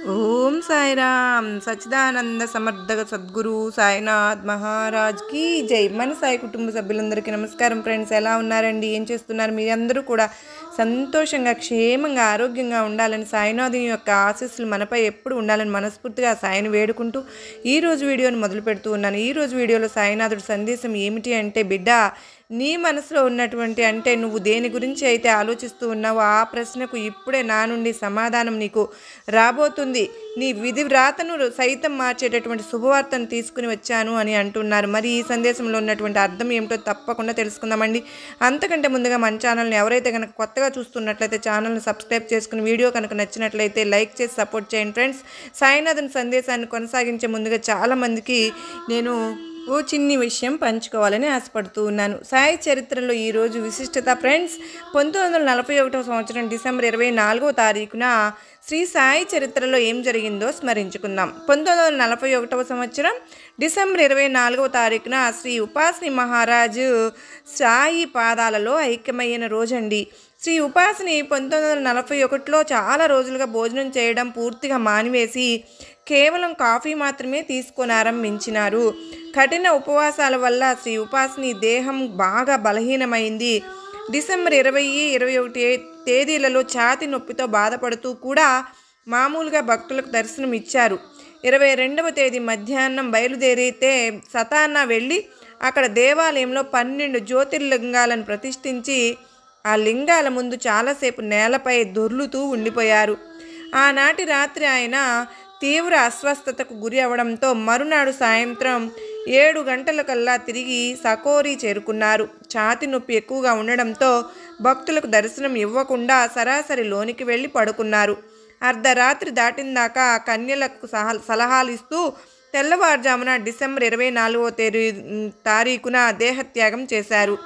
ఓం సాయిరామ్ సచ్చిదానంద సమర్థక సద్గురు సాయినాథ్ మహారాజ్ కి జై. మన సాయి కుటుంబ సభ్యులందరికీ నమస్కారం ఫ్రెండ్స్. ఎలా ఉన్నారండి? ఏం చేస్తున్నారు? మీరందరూ కూడా సంతోషంగా క్షేమంగా ఆరోగ్యంగా ఉండాలని, సాయినాథుని యొక్క ఆశీస్సులు మనపై ఎప్పుడు ఉండాలని మనస్ఫూర్తిగా సాయిని వేడుకుంటూ ఈరోజు వీడియోని మొదలు పెడుతూ ఉన్నాను. ఈరోజు వీడియోలో సాయినాథుడి సందేశం ఏమిటి అంటే, బిడ్డ, నీ మనసులో ఉన్నటువంటి, అంటే నువ్వు దేని గురించి అయితే ఆలోచిస్తూ ఉన్నావో ఆ ప్రశ్నకు ఇప్పుడే నా నుండి సమాధానం నీకు రాబోతుంది. నీ విధి వ్రాతను సైతం మార్చేటటువంటి శుభవార్తను తీసుకుని వచ్చాను అని అంటున్నారు. మరి ఈ సందేశంలో ఉన్నటువంటి అర్థం ఏమిటో తప్పకుండా తెలుసుకుందామండి. అంతకంటే ముందుగా మన ఛానల్ని ఎవరైతే కనుక కొత్తగా చూస్తున్నట్లయితే ఛానల్ని సబ్స్క్రైబ్ చేసుకుని, వీడియో కనుక నచ్చినట్లయితే లైక్ చేసి సపోర్ట్ చేయండి ఫ్రెండ్స్. సాయినాథన్ సందేశాన్ని కొనసాగించే ముందుగా చాలామందికి నేను ఓ చిన్ని విషయం పంచుకోవాలని ఆశపడుతూ ఉన్నాను. సాయి చరిత్రలో ఈరోజు విశిష్టత ఫ్రెండ్స్. 1941 సంవత్సరం డిసెంబర్ 24వ తారీఖున శ్రీ సాయి చరిత్రలో ఏం జరిగిందో స్మరించుకుందాం. 1941 సంవత్సరం డిసెంబర్ 24వ తారీఖున శ్రీ ఉపాసిని మహారాజు సాయి పాదాలలో ఐక్యమైన రోజండి. శ్రీ ఉపాసిని 1941లో చాలా రోజులుగా భోజనం చేయడం పూర్తిగా మానివేసి కేవలం కాఫీ మాత్రమే తీసుకొని ఆరంభించినారు. కఠిన ఉపవాసాల వల్ల శ్రీ ఉపాసిని దేహం బాగా బలహీనమైంది. డిసెంబర్ 20, 21 తేదీలలో ఛాతి నొప్పితో బాధపడుతూ కూడా మామూలుగా భక్తులకు దర్శనం ఇచ్చారు. 22వ తేదీ మధ్యాహ్నం బయలుదేరితే సతానా వెళ్ళి అక్కడ దేవాలయంలో 12 జ్యోతిర్లింగాలను ప్రతిష్ఠించి ఆ లింగాల ముందు చాలాసేపు నేలపై దొర్లుతూ ఉండిపోయారు. ఆనాటి రాత్రి ఆయన తీవ్ర అస్వస్థతకు గురి అవడంతో మరునాడు సాయంత్రం 7 గంటలకల్లా తిరిగి సకోరీ చేరుకున్నారు. ఛాతి నొప్పి ఎక్కువగా ఉండడంతో భక్తులకు దర్శనం ఇవ్వకుండా సరాసరి లోనికి వెళ్ళి పడుకున్నారు. అర్ధరాత్రి దాటిందాకా కన్యలకు సలహాలు ఇస్తూ తెల్లవారుజామున డిసెంబర్ 24వ తారీఖున దేహత్యాగం చేశారు.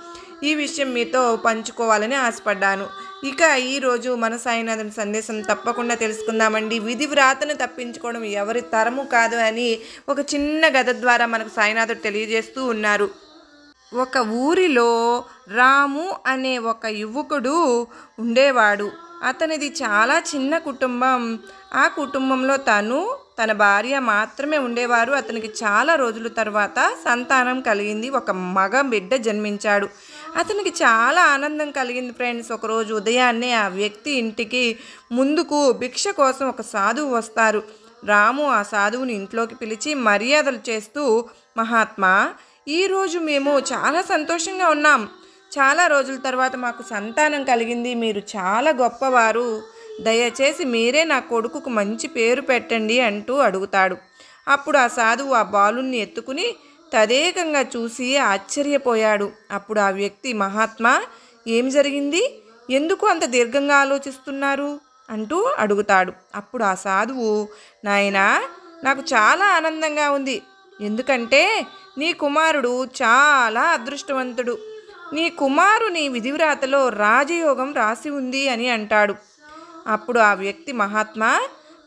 ఈ విషయం మీతో పంచుకోవాలని ఆశపడ్డాను. ఇక ఈరోజు మన సాయినాథుని సందేశం తప్పకుండా తెలుసుకుందామండి. విధి వ్రాతను తప్పించుకోవడం ఎవరి తరము కాదు అని ఒక చిన్న గద ద్వారా మనకు సాయినాథుడు తెలియజేస్తూ ఉన్నారు. ఒక ఊరిలో రాము అనే ఒక యువకుడు ఉండేవాడు. అతనిది చాలా చిన్న కుటుంబం. ఆ కుటుంబంలో తన భార్య మాత్రమే ఉండేవారు. అతనికి చాలా రోజుల తర్వాత సంతానం కలిగింది. ఒక మగ బిడ్డ జన్మించాడు. అతనికి చాలా ఆనందం కలిగింది ఫ్రెండ్స్. ఒకరోజు ఉదయాన్నే ఆ వ్యక్తి ఇంటికి ముందుకు భిక్ష కోసం ఒక సాధువు వస్తారు. రాము ఆ సాధువుని ఇంట్లోకి పిలిచి మర్యాదలు చేస్తూ, మహాత్మా, ఈరోజు మేము చాలా సంతోషంగా ఉన్నాం. చాలా రోజుల తర్వాత మాకు సంతానం కలిగింది. మీరు చాలా గొప్పవారు. దయచేసి మీరే నా కొడుకుకు మంచి పేరు పెట్టండి అంటూ అడుగుతాడు. అప్పుడు ఆ సాధువు ఆ బాలుని ఎత్తుకుని తదేకంగా చూసి ఆశ్చర్యపోయాడు. అప్పుడు ఆ వ్యక్తి, మహాత్మా, ఏం జరిగింది? ఎందుకు అంత దీర్ఘంగా ఆలోచిస్తున్నారు అంటూ అడుగుతాడు. అప్పుడు ఆ సాధువు, నాయనా, నాకు చాలా ఆనందంగా ఉంది. ఎందుకంటే నీ కుమారుడు చాలా అదృష్టవంతుడు. నీ కుమారుని విధివ్రాతలో రాజయోగం రాసి ఉంది అని అంటాడు. అప్పుడు ఆ వ్యక్తి, మహాత్మా,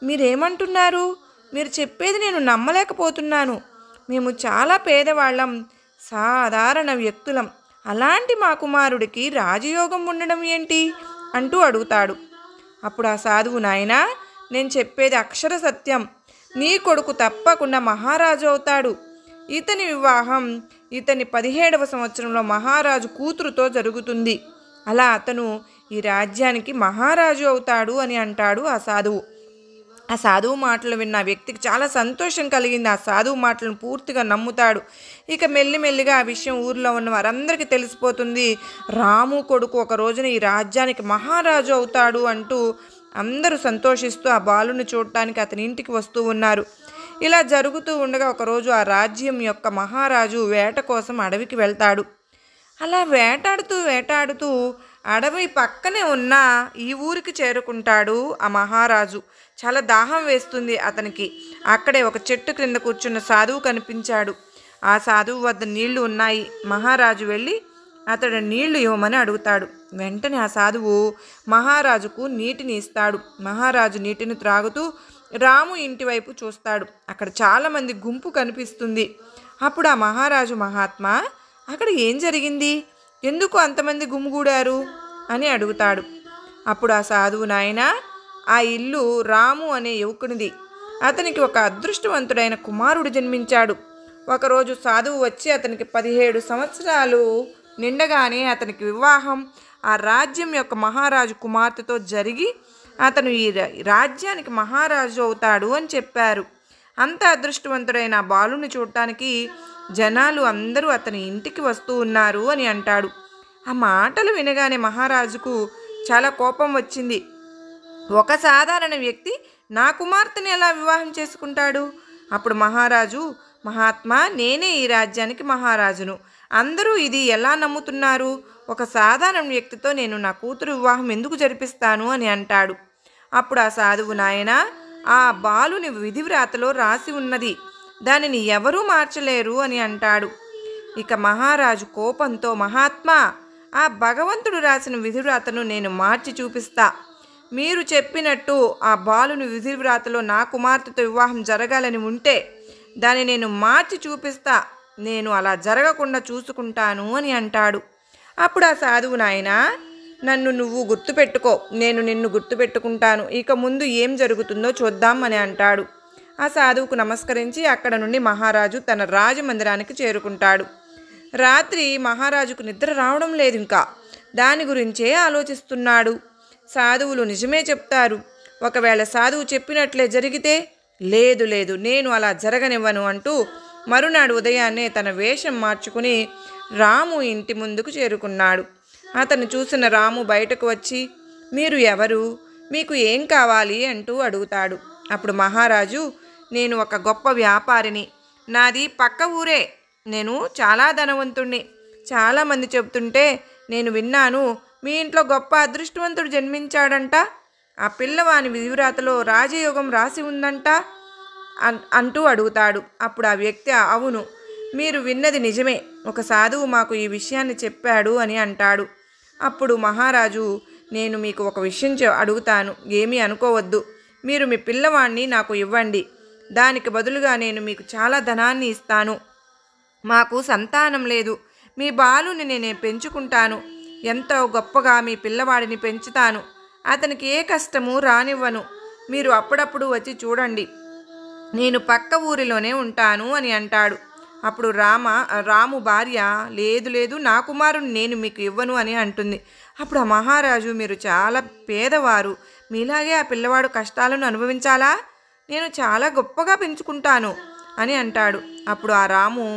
మీరేమంటున్నారు? మీరు చెప్పేది నేను నమ్మలేకపోతున్నాను. మేము చాలా పేదవాళ్ళం, సాధారణ వ్యక్తులం. అలాంటి మా కుమారుడికి రాజయోగం ఉండడం ఏంటి అంటూ అడుగుతాడు. అప్పుడు ఆ సాధువు, నాయనా, నేను చెప్పేది అక్షర సత్యం. నీ కొడుకు తప్పకుండా మహారాజు అవుతాడు. ఇతని వివాహం ఇతని 17వ సంవత్సరంలో మహారాజు కూతురుతో జరుగుతుంది. అలా అతను ఈ రాజ్యానికి మహారాజు అవుతాడు అని అంటాడు ఆ సాధువు. ఆ సాధువు మాటలు విన్న ఆ వ్యక్తికి చాలా సంతోషం కలిగింది. ఆ సాధువు మాటలను పూర్తిగా నమ్ముతాడు. ఇక మెల్లిమెల్లిగా ఆ విషయం ఊరిలో ఉన్న వారందరికీ తెలిసిపోతుంది. రాము కొడుకు ఒక రోజున ఈ రాజ్యానికి మహారాజు అవుతాడు అంటూ అందరూ సంతోషిస్తూ ఆ బాలుని చూడటానికి అతని ఇంటికి వస్తూ ఉన్నారు. ఇలా జరుగుతూ ఉండగా ఒకరోజు ఆ రాజ్యం యొక్క మహారాజు వేట కోసం అడవికి వెళ్తాడు. అలా వేటాడుతూ అడవి పక్కనే ఉన్న ఈ ఊరికి చేరుకుంటాడు ఆ మహారాజు. చాలా దాహం వేస్తుంది అతనికి. అక్కడే ఒక చెట్టు క్రింద కూర్చున్న సాధువు కనిపించాడు. ఆ సాధువు వద్ద నీళ్లు ఉన్నాయి. మహారాజు వెళ్ళి అతడు నీళ్లు ఇవ్వమని అడుగుతాడు. వెంటనే ఆ సాధువు మహారాజుకు నీటిని ఇస్తాడు. మహారాజు నీటిని త్రాగుతూ రాము ఇంటి వైపు చూస్తాడు. అక్కడ చాలామంది గుంపు కనిపిస్తుంది. అప్పుడు ఆ మహారాజు, మహాత్మా, అక్కడ ఏం జరిగింది? ఎందుకు అంతమంది గుమిగూడారు అని అడుగుతాడు. అప్పుడు ఆ సాధువు, నాయనా, ఆ ఇల్లు రాము అనే యువకునిది. అతనికి ఒక అదృష్టవంతుడైన కుమారుడు జన్మించాడు. ఒకరోజు సాధువు వచ్చి అతనికి 17 సంవత్సరాలు నిండగానే అతనికి వివాహం ఆ రాజ్యం యొక్క మహారాజు కుమార్తెతో జరిగి అతను ఈ రాజ్యానికి మహారాజు అవుతాడు అని చెప్పారు. అంత అదృష్టవంతుడైన ఆ బాలుని చూడటానికి జనాలు అందరూ అతని ఇంటికి వస్తూ ఉన్నారు అని అంటాడు. ఆ మాటలు వినగానే మహారాజుకు చాలా కోపం వచ్చింది. ఒక సాధారణ వ్యక్తి నా కుమార్తెని ఎలా వివాహం చేసుకుంటాడు? అప్పుడు మహారాజు, మహాత్మా, నేనే ఈ రాజ్యానికి మహారాజును. అందరూ ఇది ఎలా నమ్ముతున్నారు? ఒక సాధారణ వ్యక్తితో నేను నా కూతురు వివాహం ఎందుకు జరిపిస్తాను అని అంటాడు. అప్పుడు ఆ సాధువు, నాయనా, ఆ బాలుని విధివ్రాతలో రాసి ఉన్నది, దానిని ఎవరూ మార్చలేరు అని అంటాడు. ఇక మహారాజు కోపంతో, మహాత్మా, ఆ భగవంతుడు రాసిన విధివ్రాతను నేను మార్చి చూపిస్తా. మీరు చెప్పినట్టు ఆ బాలుని విధివ్రాతలో నా కుమార్తెతో వివాహం జరగాలని ఉంటే దాన్ని నేను మార్చి చూపిస్తా. నేను అలా జరగకుండా చూసుకుంటాను అని అంటాడు. అప్పుడు ఆ సాధువు, నాయనా, నన్ను నువ్వు గుర్తుపెట్టుకో, నేను నిన్ను గుర్తుపెట్టుకుంటాను. ఇక ముందు ఏం జరుగుతుందో చూద్దాం అని అంటాడు. ఆ సాధువుకు నమస్కరించి అక్కడ నుండి మహారాజు తన రాజమందిరానికి చేరుకుంటాడు. రాత్రి మహారాజుకు నిద్ర రావడం లేదు. ఇంకా దాని గురించే ఆలోచిస్తున్నాడు. సాధువులు నిజమే చెప్తారు. ఒకవేళ సాధువు చెప్పినట్లే జరిగితే, లేదు లేదు, నేను అలా జరగనివ్వను అంటూ మరునాడు ఉదయాన్నే తన వేషం మార్చుకుని రాము ఇంటి ముందుకు చేరుకున్నాడు. అతను చూసిన రాము బయటకు వచ్చి, మీరు ఎవరు? మీకు ఏం కావాలి అంటూ అడుగుతాడు. అప్పుడు మహారాజు, నేను ఒక గొప్ప వ్యాపారిని. నాది పక్క ఊరే. నేను చాలా ధనవంతుణ్ణి. చాలామంది చెబుతుంటే నేను విన్నాను, మీ ఇంట్లో గొప్ప అదృష్టవంతుడు జన్మించాడంట. ఆ పిల్లవాని విధివ్రాతలో రాజయోగం రాసి ఉందంట అంటూ అడుగుతాడు. అప్పుడు ఆ వ్యక్తి, అవును, మీరు విన్నది నిజమే. ఒక సాధువు మాకు ఈ విషయాన్ని చెప్పాడు అని అంటాడు. అప్పుడు మహారాజు, నేను మీకు ఒక విషయం అడుగుతాను, ఏమీ అనుకోవద్దు. మీరు మీ పిల్లవాడిని నాకు ఇవ్వండి. దానికి బదులుగా నేను మీకు చాలా ధనాన్ని ఇస్తాను. మాకు సంతానం లేదు. మీ బాలుని నేను పెంచుకుంటాను. ఎంతో గొప్పగా మీ పిల్లవాడిని పెంచుతాను. అతనికి ఏ కష్టము రానివ్వను. మీరు అప్పుడప్పుడు వచ్చి చూడండి. నేను పక్క ఊరిలోనే ఉంటాను అని అంటాడు. అప్పుడు రాము భార్య, లేదు లేదు, నా కుమారుని నేను మీకు ఇవ్వను అని అంటుంది. అప్పుడు ఆ మహారాజు, మీరు చాలా పేదవారు. మీలాగే ఆ పిల్లవాడు కష్టాలను అనుభవించాలా? నేను చాలా గొప్పగా పెంచుకుంటాను అని అంటాడు. అప్పుడు ఆ రాము,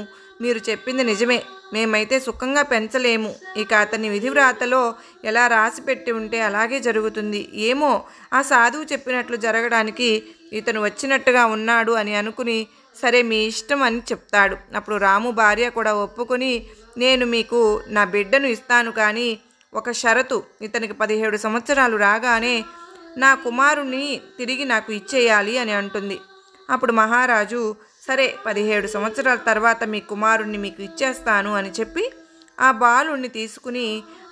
మీరు చెప్పింది నిజమే. మేమైతే సుఖంగా పెంచలేము. ఇక అతని విధివ్రాతలో ఎలా రాసి పెట్టి ఉంటే అలాగే జరుగుతుంది. ఏమో, ఆ సాధువు చెప్పినట్లు జరగడానికి ఇతను వచ్చినట్టుగా ఉన్నాడు అని అనుకుని, సరే మీ ఇష్టం అని చెప్తాడు. అప్పుడు రాము భార్య కూడా ఒప్పుకొని, నేను మీకు నా బిడ్డను ఇస్తాను, కానీ ఒక షరతు, ఇతనికి 17 సంవత్సరాలు రాగానే నా కుమారుణ్ణి తిరిగి నాకు ఇచ్చేయాలి అని అంటుంది. అప్పుడు మహారాజు, సరే, 17 సంవత్సరాల తర్వాత మీ కుమారుణ్ణి మీకు ఇచ్చేస్తాను అని చెప్పి ఆ బాలుణ్ణి తీసుకుని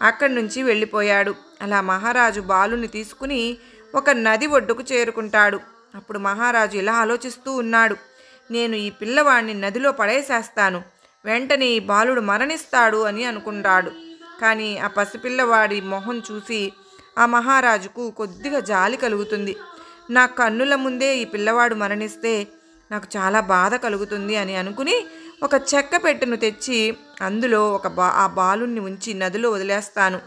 అక్కడి నుంచి వెళ్ళిపోయాడు. అలా మహారాజు బాలుని తీసుకుని ఒక నది ఒడ్డుకు చేరుకుంటాడు. అప్పుడు మహారాజు ఇలా ఆలోచిస్తూ ఉన్నాడు, నేను ఈ పిల్లవాడిని నదిలో పడేసేస్తాను, వెంటనే ఈ బాలుడు మరణిస్తాడు అని అనుకుంటాడు. కానీ ఆ పసిపిల్లవాడి మొహం చూసి ఆ మహారాజుకు కొద్దిగా జాలి కలుగుతుంది. నా కన్నుల ముందే ఈ పిల్లవాడు మరణిస్తే నాకు చాలా బాధ కలుగుతుంది అని అనుకుని ఒక చెక్క పెట్టెను తెచ్చి అందులో ఆ బాలుణ్ణి ఉంచి నదిలో వదిలేస్తాను.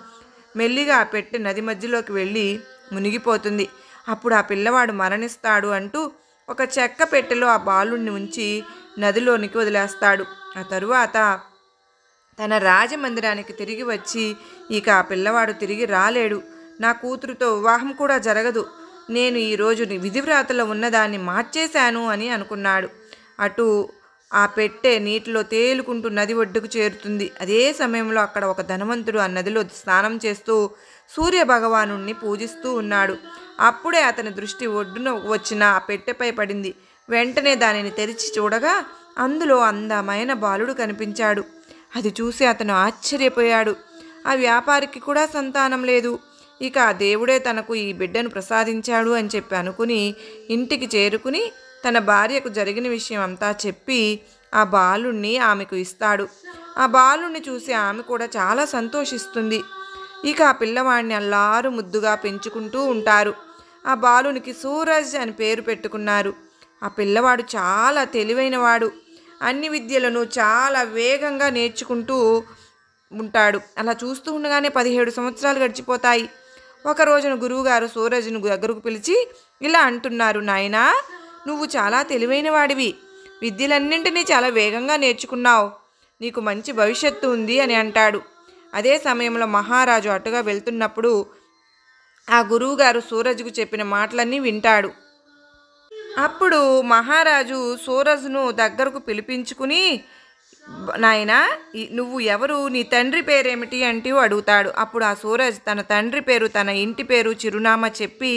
మెల్లిగా ఆ పెట్టె నది మధ్యలోకి వెళ్ళి మునిగిపోతుంది. అప్పుడు ఆ పిల్లవాడు మరణిస్తాడు అంటూ ఒక చెక్క పెట్టెలో ఆ బాలుణ్ణి ఉంచి నదిలోనికి వదిలేస్తాడు. ఆ తరువాత తన రాజమందిరానికి తిరిగి వచ్చి, ఇక ఆ పిల్లవాడు తిరిగి రాలేడు, నా కూతురుతో వివాహం కూడా జరగదు, నేను ఈరోజు విధివ్రాతలో ఉన్నదాన్ని మార్చేశాను అని అనుకున్నాడు. అటు ఆ పెట్టె నీటిలో తేలుకుంటూ నది ఒడ్డుకు చేరుతుంది. అదే సమయంలో అక్కడ ఒక ధనవంతుడు ఆ నదిలో స్నానం చేస్తూ సూర్య భగవానుణ్ణి పూజిస్తూ ఉన్నాడు. అప్పుడే అతని దృష్టి ఒడ్డున వచ్చిన ఆ పెట్టెపై పడింది. వెంటనే దానిని తెరిచి చూడగా అందులో అందమైన బాలుడు కనిపించాడు. అది చూసి అతను ఆశ్చర్యపోయాడు. ఆ వ్యాపారికి కూడా సంతానం లేదు. ఇక ఆ దేవుడే తనకు ఈ బిడ్డను ప్రసాదించాడు అని చెప్పి అనుకుని ఇంటికి చేరుకుని తన భార్యకు జరిగిన విషయం అంతా చెప్పి ఆ బాలుణ్ణి ఆమెకు ఇస్తాడు. ఆ బాలుణ్ణి చూసి ఆమె కూడా చాలా సంతోషిస్తుంది. ఇక ఆ పిల్లవాడిని అల్లారు ముద్దుగా పెంచుకుంటూ ఉంటారు. ఆ బాలునికి సూరజ్ అని పేరు పెట్టుకున్నారు. ఆ పిల్లవాడు చాలా తెలివైనవాడు. అన్ని విద్యలను చాలా వేగంగా నేర్చుకుంటూ ఉంటాడు. అలా చూస్తూ ఉండగానే 17 సంవత్సరాలు గడిచిపోతాయి. ఒక రోజున గురువుగారు సూరజ్ను దగ్గరకు పిలిచి ఇలా అంటున్నారు, నాయనా, నువ్వు చాలా తెలివైన వాడివి, విద్యలన్నింటినీ చాలా వేగంగా నేర్చుకున్నావు, నీకు మంచి భవిష్యత్తు ఉంది అని అంటాడు. అదే సమయంలో మహారాజు అటుగా వెళ్తున్నప్పుడు ఆ గురువుగారు సూరజ్కు చెప్పిన మాటలన్నీ వింటాడు. అప్పుడు మహారాజు సూరజ్ను దగ్గరకు పిలిపించుకుని, నాయనా, నువ్వు ఎవరు, నీ తండ్రి పేరేమిటి అంటూ అడుగుతాడు. అప్పుడు ఆ సూరజ్ తన తండ్రి పేరు, తన ఇంటి పేరు, చిరునామా చెప్పి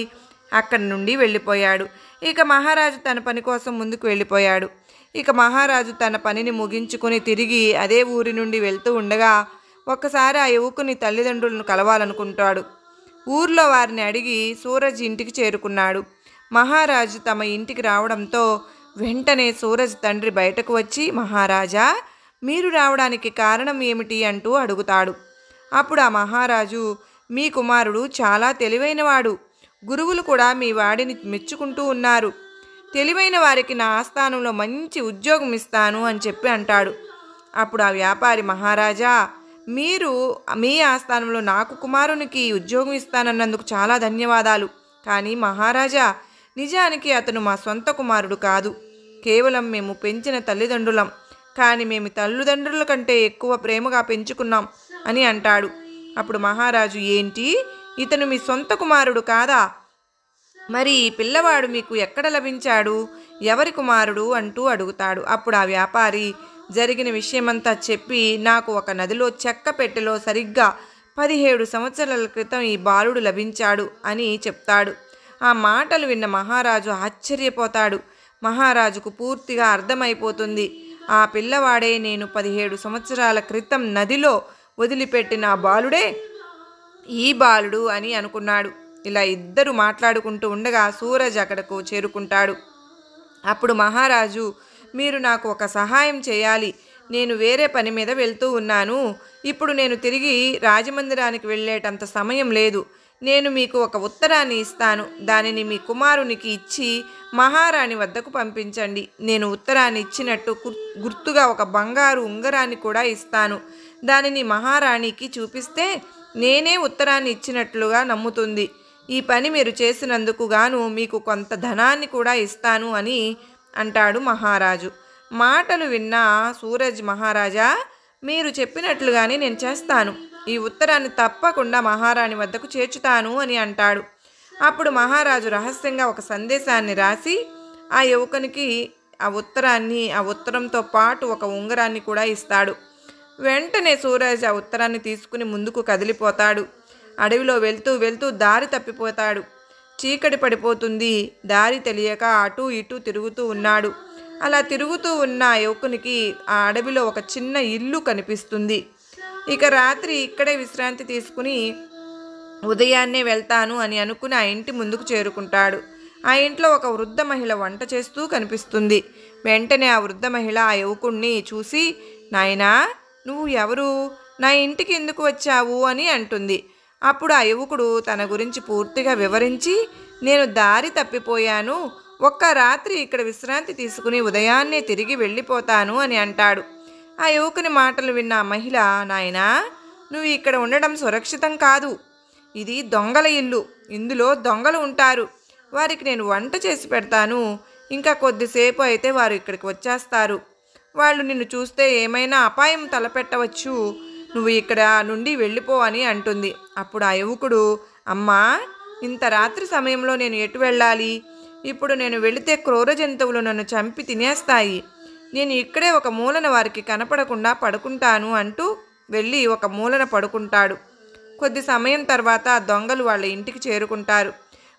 అక్కడి నుండి వెళ్ళిపోయాడు. ఇక మహారాజు తన పని కోసం ముందుకు వెళ్ళిపోయాడు. ఇక మహారాజు తన పనిని ముగించుకుని తిరిగి అదే ఊరి నుండి వెళ్తూ ఉండగా ఒక్కసారి ఆ యువకుని తల్లిదండ్రులను కలవాలనుకుంటాడు. ఊర్లో వారిని అడిగి సూరజ్ ఇంటికి చేరుకున్నాడు. మహారాజు తమ ఇంటికి రావడంతో వెంటనే సూరజ్ తండ్రి బయటకు వచ్చి, మహారాజా, మీరు రావడానికి కారణం ఏమిటి అంటూ అడుగుతాడు. అప్పుడు ఆ మహారాజు, మీ కుమారుడు చాలా తెలివైనవాడు, గురువులు కూడా మీ వాడిని మెచ్చుకుంటూ ఉన్నారు, తెలివైన వారికి నా ఆస్థానంలో మంచి ఉద్యోగం ఇస్తాను అని చెప్పి అంటాడు. అప్పుడు ఆ వ్యాపారి, మహారాజా, మీరు మీ ఆస్థానంలో నాకు కుమారునికి ఉద్యోగం ఇస్తానన్నందుకు చాలా ధన్యవాదాలు. కానీ మహారాజా, నిజానికి అతను మా సొంత కుమారుడు కాదు, కేవలం మేము పెంచిన తల్లిదండ్రులం, కానీ మేము తల్లిదండ్రుల కంటే ఎక్కువ ప్రేమగా పెంచుకున్నాం అని అంటాడు. అప్పుడు మహారాజు, ఏంటి, ఇతను మీ సొంత కుమారుడు కాదా? మరి ఈ పిల్లవాడు మీకు ఎక్కడ లభించాడు, ఎవరి కుమారుడు అంటూ అడుగుతాడు. అప్పుడు ఆ వ్యాపారి జరిగిన విషయమంతా చెప్పి, నాకు ఒక నదిలో చెక్క పెట్టెలో సరిగ్గా 17 సంవత్సరాల క్రితం ఈ బాలుడు లభించాడు అని చెప్తాడు. ఆ మాటలు విన్న మహారాజు ఆశ్చర్యపోతాడు. మహారాజుకు పూర్తిగా అర్థమైపోతుంది, ఆ పిల్లవాడే నేను 17 సంవత్సరాల క్రితం నదిలో వదిలిపెట్టిన బాలుడే ఈ బాలుడు అని అనుకున్నాడు. ఇలా ఇద్దరు మాట్లాడుకుంటూ ఉండగా సూరజ్ అక్కడకు చేరుకుంటాడు. అప్పుడు మహారాజు, మీరు నాకు ఒక సహాయం చేయాలి, నేను వేరే పని మీద వెళ్తూ ఉన్నాను, ఇప్పుడు నేను తిరిగి రాజమందిరానికి వెళ్ళేటంత సమయం లేదు, నేను మీకు ఒక ఉత్తరాన్ని ఇస్తాను, దానిని మీ కుమారునికి ఇచ్చి మహారాణి వద్దకు పంపించండి. నేను ఉత్తరాన్ని ఇచ్చినట్టు గుర్తుగా ఒక బంగారు ఉంగరాన్ని కూడా ఇస్తాను, దానిని మహారాణికి చూపిస్తే నేనే ఉత్తరాన్ని ఇచ్చినట్లుగా నమ్ముతుంది. ఈ పని మీరు చేసినందుకు గాను మీకు కొంత ధనాన్ని కూడా ఇస్తాను అని అంటాడు మహారాజు. మాటలు విన్న సూరజ్, మహారాజా, మీరు చెప్పినట్లుగానే నేను చేస్తాను, ఈ ఉత్తరాన్ని తప్పకుండా మహారాణి వద్దకు చేర్చుతాను అని అంటాడు. అప్పుడు మహారాజు రహస్యంగా ఒక సందేశాన్ని రాసి ఆ యువకునికి ఆ ఉత్తరంతో పాటు ఒక ఉంగరాన్ని కూడా ఇస్తాడు. వెంటనే సూరజ్ ఆ ఉత్తరాన్ని తీసుకుని ముందుకు కదిలిపోతాడు. అడవిలో వెళ్తూ వెళ్తూ దారి తప్పిపోతాడు. చీకటి పడిపోతుంది. దారి తెలియక అటూ ఇటూ తిరుగుతూ ఉన్నాడు. అలా తిరుగుతూ ఉన్న యువకునికి ఆ అడవిలో ఒక చిన్న ఇల్లు కనిపిస్తుంది. ఇక రాత్రి ఇక్కడే విశ్రాంతి తీసుకుని ఉదయాన్నే వెళ్తాను అని అనుకుని ఆ ఇంటి ముందుకు చేరుకుంటాడు. ఆ ఇంట్లో ఒక వృద్ధ మహిళ వంట చేస్తూ కనిపిస్తుంది. వెంటనే ఆ వృద్ధ మహిళ ఆ యువకుణ్ణి చూసి, నాయనా, నువ్వు ఎవరు, నా ఇంటికి ఎందుకు వచ్చావు అని అంటుంది. అప్పుడు ఆ యువకుడు తన గురించి పూర్తిగా వివరించి, నేను దారి తప్పిపోయాను, ఒక్క రాత్రి ఇక్కడ విశ్రాంతి తీసుకుని ఉదయాన్నే తిరిగి వెళ్ళిపోతాను అని అంటాడు. ఆ యువకుని మాటలు విన్న ఆ మహిళ, నాయనా, నువ్వు ఇక్కడ ఉండడం సురక్షితం కాదు, ఇది దొంగల ఇల్లు, ఇందులో దొంగలు ఉంటారు, వారికి నేను వంట చేసి పెడతాను, ఇంకా కొద్దిసేపు అయితే వారు ఇక్కడికి వచ్చేస్తారు, వాళ్ళు నిన్ను చూస్తే ఏమైనా అపాయం తలపెట్టవచ్చు, నువ్వు ఇక్కడ నుండి వెళ్ళిపో అని అంటుంది. అప్పుడు ఆ యువకుడు, అమ్మా, ఇంత రాత్రి సమయంలో నేను ఎటు వెళ్ళాలి, ఇప్పుడు నేను వెళితే క్రూర జంతువులు నన్ను చంపి తినేస్తాయి, నేను ఇక్కడే ఒక మూలన వారికి కనపడకుండా పడుకుంటాను అంటూ వెళ్ళి ఒక మూలన పడుకుంటాడు. కొద్ది సమయం తర్వాత దొంగలు వాళ్ళ ఇంటికి చేరుకుంటారు.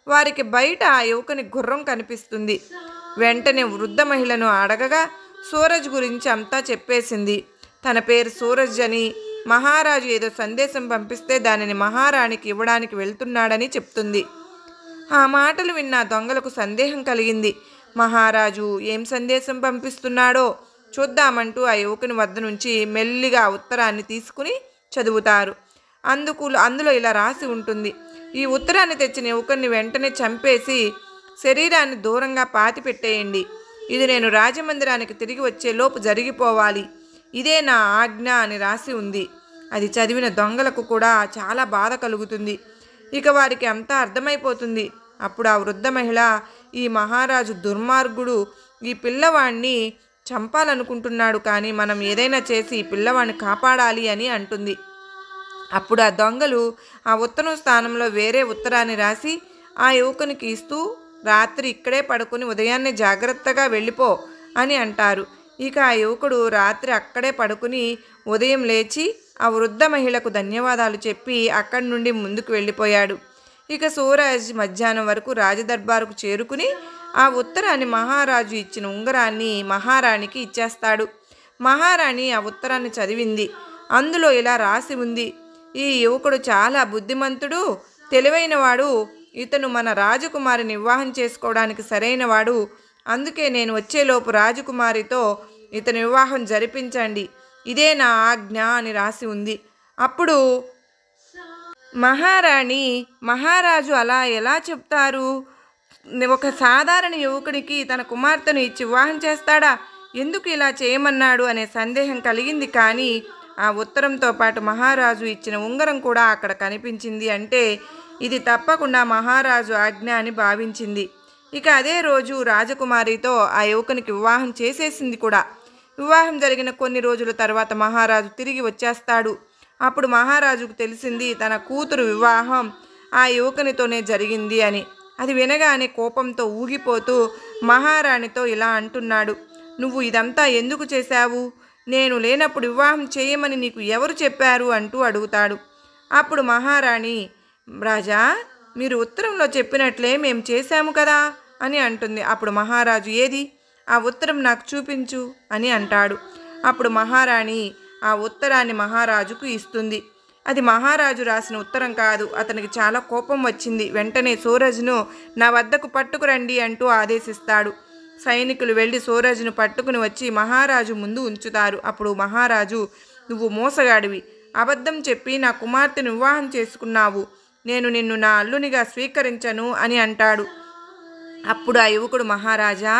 వారికి బయట ఆ యువకుని గుర్రం కనిపిస్తుంది. వెంటనే వృద్ధ మహిళను అడగగా సూరజ్ గురించి అంతా చెప్పేసింది. తన పేరు సూరజ్ అని, మహారాజు ఏదో సందేశం పంపిస్తే దానిని మహారాణికి ఇవ్వడానికి వెళ్తున్నాడని చెప్తుంది. ఆ మాటలు విన్న దొంగలకు సందేహం కలిగింది. మహారాజు ఏం సందేశం పంపిస్తున్నాడో చూద్దామంటూ ఆ యువకుని వద్ద నుంచి మెల్లిగా ఉత్తరాన్ని తీసుకుని చదువుతారు. అందులో ఇలా రాసి ఉంటుంది, ఈ ఉత్తరాన్ని తెచ్చిన యువకుడిని వెంటనే చంపేసి శరీరాన్ని దూరంగా పాతిపెట్టేయండి. ఇది నేను రాజమందిరానికి తిరిగి వచ్చేలోపు జరిగిపోవాలి. ఇదే నా ఆజ్ఞ అని రాసి ఉంది. అది చదివిన దొంగలకు కూడా చాలా బాధ కలుగుతుంది. ఇక వారికి అంతా అర్థమైపోతుంది. అప్పుడు ఆ వృద్ధ మహిళ, ఈ మహారాజు దుర్మార్గుడు ఈ పిల్లవాడిని చంపాలనుకుంటున్నాడు, కానీ మనం ఏదైనా చేసి ఈ పిల్లవాడిని కాపాడాలి అని అంటుంది. అప్పుడు ఆ దొంగలు ఆ ఉత్తరం స్థానంలో వేరే ఉత్తరాన్ని రాసి ఆ యువకునికి ఇస్తూ, రాత్రి ఇక్కడే పడుకుని ఉదయాన్నే జాగ్రత్తగా వెళ్ళిపో అని అంటారు. ఇక ఆ యువకుడు రాత్రి అక్కడే పడుకుని ఉదయం లేచి ఆ వృద్ధ మహిళకు ధన్యవాదాలు చెప్పి అక్కడి నుండి ముందుకు వెళ్ళిపోయాడు. ఇక సూరజ్ మధ్యాహ్నం వరకు రాజదర్బారుకు చేరుకుని ఆ ఉత్తరాన్ని, మహారాజు ఇచ్చిన ఉంగరాన్ని మహారాణికి ఇచ్చేస్తాడు. మహారాణి ఆ ఉత్తరాన్ని చదివింది. అందులో ఇలా రాసి ఉంది: ఈ యువకుడు చాలా బుద్ధిమంతుడు, తెలివైనవాడు. ఇతను మన రాజకుమారిని వివాహం చేసుకోవడానికి సరైనవాడు. అందుకే నేను వచ్చేలోపు రాజకుమారితో ఇతని వివాహం జరిపించండి. ఇదే నా ఆజ్ఞ అని రాసి ఉంది. అప్పుడు మహారాణి, మహారాజు అలా ఎలా చెప్తారు? ఒక సాధారణ యువకుడికి తన కుమార్తెను ఇచ్చి వివాహం చేస్తాడా? ఎందుకు ఇలా చేయమన్నాడు అనే సందేహం కలిగింది. కానీ ఆ ఉత్తరంతో పాటు మహారాజు ఇచ్చిన ఉంగరం కూడా అక్కడ కనిపించింది. అంటే ఇది తప్పకుండా మహారాజు ఆజ్ఞ అని భావించింది. ఇక అదే రోజు రాజకుమారితో ఆ యువకునికి వివాహం చేసేసింది కూడా. వివాహం జరిగిన కొన్ని రోజుల తర్వాత మహారాజు తిరిగి వచ్చేస్తాడు. అప్పుడు మహారాజుకు తెలిసింది తన కూతురు వివాహం ఆ యువకునితోనే జరిగింది అని. అది వినగానే కోపంతో ఊగిపోతూ మహారాణితో ఇలా అంటున్నాడు: నువ్వు ఇదంతా ఎందుకు చేశావు? నేను లేనప్పుడు వివాహం చేయమని నీకు ఎవరు చెప్పారు అంటూ అడుగుతాడు. అప్పుడు మహారాణి, రాజా, మీరు ఉత్తరంలో చెప్పినట్లే మేము చేశాము కదా అని అంటుంది. అప్పుడు మహారాజు, ఏది ఆ ఉత్తరం నాకు చూపించు అని అంటాడు. అప్పుడు మహారాణి ఆ ఉత్తరాన్ని మహారాజుకు ఇస్తుంది. అది మహారాజు రాసిన ఉత్తరం కాదు. అతనికి చాలా కోపం వచ్చింది. వెంటనే సూరజ్ను నా వద్దకు పట్టుకురండి అంటూ ఆదేశిస్తాడు. సైనికులు వెళ్ళి సూరజ్ను పట్టుకుని వచ్చి మహారాజు ముందు ఉంచుతారు. అప్పుడు మహారాజు, నువ్వు మోసగాడివి, అబద్ధం చెప్పి నా కుమార్తెను వివాహం చేసుకున్నావు. నేను నిన్ను నా అల్లునిగా స్వీకరించను అని అంటాడు. అప్పుడు ఆ యువకుడు, మహారాజా,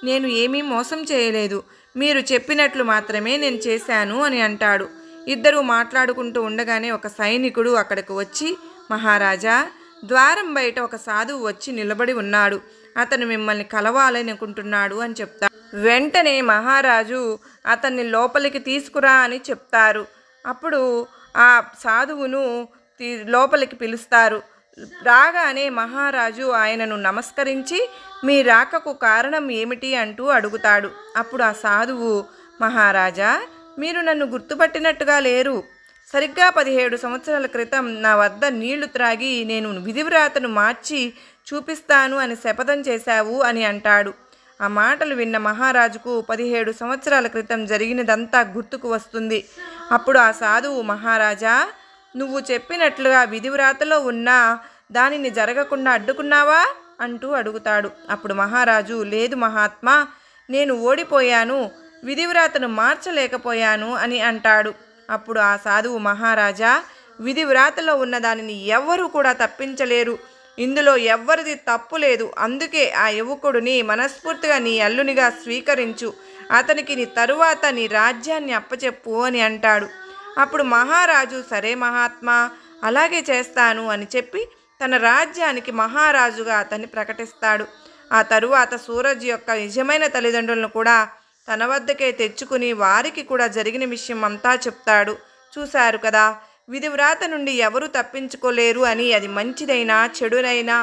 నేను ఏమీ మోసం చేయలేదు. మీరు చెప్పినట్లు మాత్రమే నేను చేశాను అని అంటాడు. ఇద్దరూ మాట్లాడుకుంటూ ఉండగానే ఒక సైనికుడు అక్కడికి వచ్చి, మహారాజా, ద్వారం బయట ఒక సాధువు వచ్చి నిలబడి ఉన్నాడు. అతను మిమ్మల్ని కలవాలనుకుంటున్నాడు అని చెప్తారు. వెంటనే మహారాజు అతన్ని లోపలికి తీసుకురా అని చెప్తారు. అప్పుడు ఆ సాధువును లోపలికి పిలుస్తారు. రాగానే మహారాజు ఆయనను నమస్కరించి, మీ రాకకు కారణం ఏమిటి అంటూ అడుగుతాడు. అప్పుడు ఆ సాధువు, మహారాజా, మీరు నన్ను గుర్తుపట్టినట్టుగా లేరు. సరిగ్గా 17 సంవత్సరాల క్రితం నా వద్ద నీళ్లు త్రాగి నేను విధివ్రాతను మార్చి చూపిస్తాను అని శపథం చేశావు అని అంటాడు. ఆ మాటలు విన్న మహారాజుకు 17 సంవత్సరాల క్రితం జరిగినదంతా గుర్తుకు వస్తుంది. అప్పుడు ఆ సాధువు, మహారాజా, నువ్వు చెప్పినట్లుగా విధివ్రాతలో ఉన్న దానిని జరగకుండా అడ్డుకున్నావా అంటూ అడుగుతాడు. అప్పుడు మహారాజు, లేదు మహాత్మా, నేను ఓడిపోయాను, విధివ్రాతను మార్చలేకపోయాను అని అంటాడు. అప్పుడు ఆ సాధువు, మహారాజా, విధివ్రాతలో ఉన్న దానిని ఎవ్వరూ కూడా తప్పించలేరు. ఇందులో ఎవ్వరిది తప్పు లేదు. అందుకే ఆ యువకుడిని మనస్ఫూర్తిగా నీ అల్లునిగా స్వీకరించు. అతనికి నీ తరువాత నీ రాజ్యాన్ని అప్పచెప్పు అని అంటాడు. అప్పుడు మహారాజు, సరే మహాత్మా, అలాగే చేస్తాను అని చెప్పి తన రాజ్యానికి మహారాజుగా అతన్ని ప్రకటిస్తాడు. ఆ తరువాత సూరజ్ యొక్క నిజమైన తల్లిదండ్రులను కూడా తన వద్దకే తెచ్చుకుని వారికి కూడా జరిగిన విషయం అంతా చెప్తాడు. చూశారు కదా, విధివ్రాత నుండి ఎవరు తప్పించుకోలేరు అని. అది మంచిదైనా చెడునైనా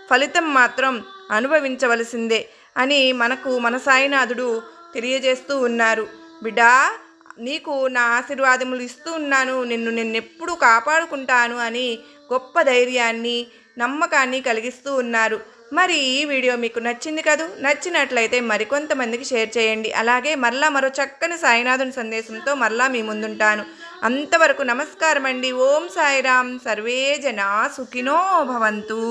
ఫలితం మాత్రం అనుభవించవలసిందే అని మన సాయినాథుడు తెలియజేస్తూ ఉన్నారు. బిడ్డా, నీకు నా ఆశీర్వాదములు ఇస్తూ ఉన్నాను, నిన్నెప్పుడూ కాపాడుకుంటాను అని గొప్ప ధైర్యాన్ని, నమ్మకాన్ని కలిగిస్తూ ఉన్నారు. మరి ఈ వీడియో మీకు నచ్చింది కదూ? నచ్చినట్లయితే మరికొంతమందికి షేర్ చేయండి. అలాగే మరో చక్కని సాయినాథుని సందేశంతో మరలా మీ ముందుంటాను. అంతవరకు నమస్కారం అండి. ఓం సాయిరామ్. సర్వే జనా సుఖినో భవంతు.